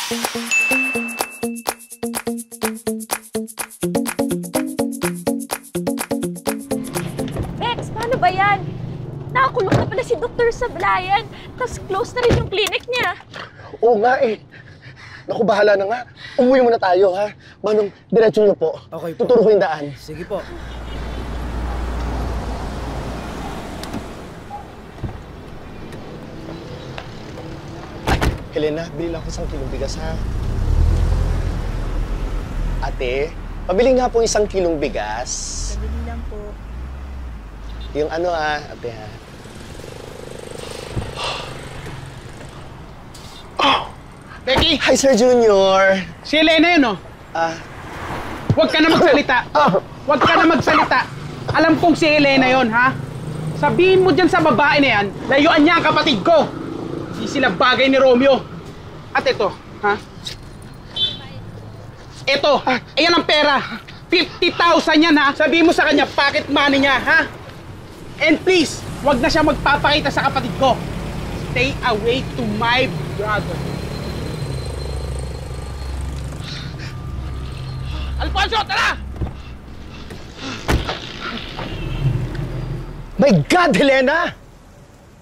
Bex, paano ba yan? Nakakulong na pala si Dr. Sablayan. Tapos close na rin yung clinic niya. Oo nga eh. Naku, bahala na nga. Umuwi muna tayo, ha? Manong, diretso niyo po. Okay po. Tuturo ko yung daan. Sige po. Helena, bili lang ako 1 kilong bigas, ha? Ate, pabili nga po 1 kilong bigas. Pabili lang po. Yung ano, ate, ha? Becky! Hi, Sir Junior! Si Elena yun, oh. Huwag ka na magsalita. Huwag ka na magsalita. Alam kong si Elena yun, ha? Sabihin mo dyan sa babae na yan, layuan niya ang kapatid ko. Di sila bagay ni Romeo. At ito, ha? Ito, ayan ang pera. 50,000 yan, ha? Sabihin mo sa kanya, pocket money niya, ha? And please, huwag na siya magpapakita sa kapatid ko. Stay away to my brother. Alfonso, tara! My God, Helena!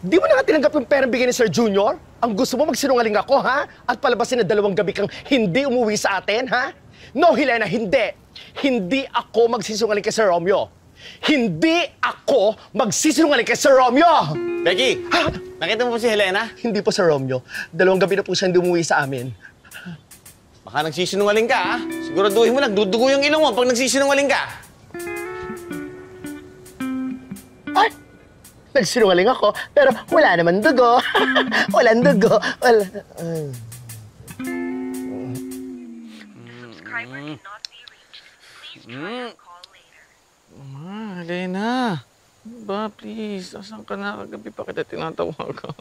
Di mo na nga tinanggap yung perang bigay ni Sir Junior? Ang gusto mo magsinungaling ako, ha? At palabasin na 2 gabi kang hindi umuwi sa atin, ha? No, Helena, hindi! Hindi ako magsisinungaling kay Sir Romeo. Hindi ako magsisinungaling kay Sir Romeo! Becky! Ha? Nakita mo po si Helena? Hindi po, Sir Romeo. 2 gabi na po siya hindi umuwi sa amin. Baka nagsisinungaling ka, ha? Siguraduhin mo, nagdudugo yung ilong mo pag nagsisinungaling ka. Ay! Nagsinungaling ako, pero wala naman dugo. Walang dugo. Wala. Subscriber cannot be reached. Please try and call later. Helena. Ba, please. Asan ka na? Kagabi pa kita tinatawagan.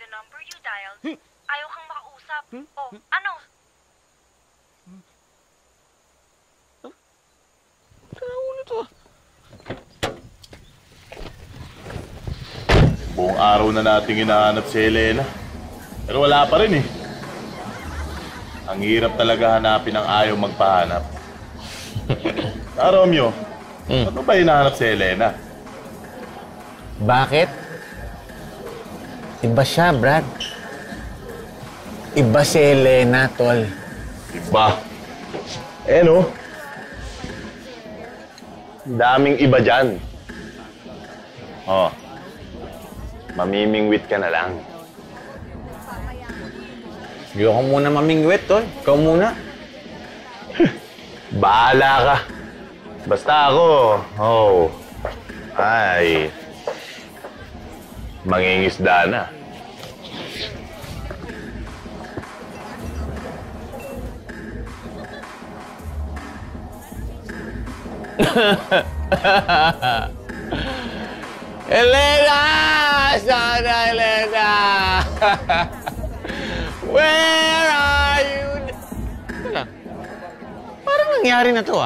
The number you dialed, ayaw kang makausap. Oh, ano? Ulo to, Buong araw na nating hinahanap si Helena. Pero wala pa rin eh. Ang hirap talaga hanapin ang ayaw magpahanap. Romeo, ano ba hinahanap si Helena? Bakit? Iba siya, Brad. Iba si Helena, tol. Iba. No? Daming iba dyan. Oh. Mamimingwit ka na lang. Ayoko muna mamingwit, tol. Ikaw muna. Bahala ka. Basta ako, ay, mangingisda na. Helena! Sana, Helena! Where are you? Teka, parang nangyari na to,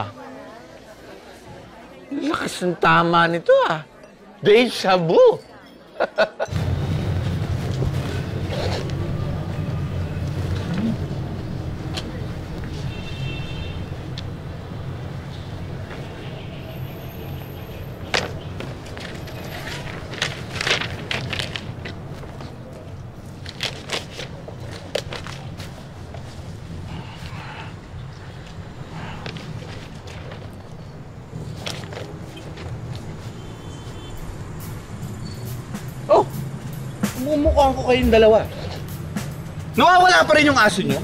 Lakas ng tama nito, Deja vu! Mumukhang ko kayong dalawa. Nawawala pa rin yung aso nyo?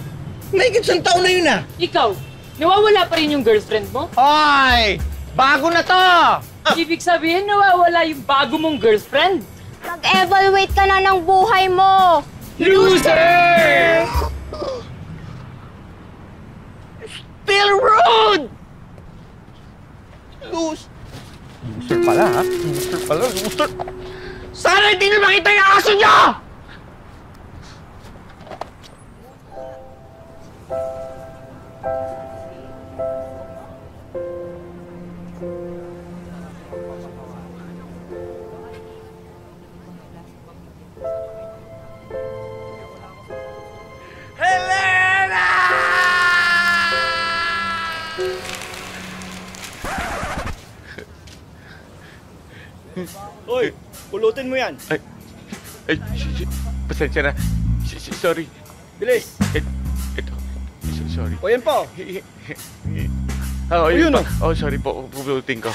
Mahigit 1 taon na yun, Ikaw, nawawala pa rin yung girlfriend mo? Hoy! Bago na to! Ibig sabihin, nawawala yung bago mong girlfriend? Mag-evaluate ka na ng buhay mo! Loser! Still rude! Loser pala, Loser pala, loser. Sana hindi nyo makita yung aso nyo! Hoy, pulutin mo yan. Pasensya na. Sorry. Bilis. Ito. Sorry. O yan po. Oh, Ayun, yun pa. Oh, sorry po. Pupulutin ko.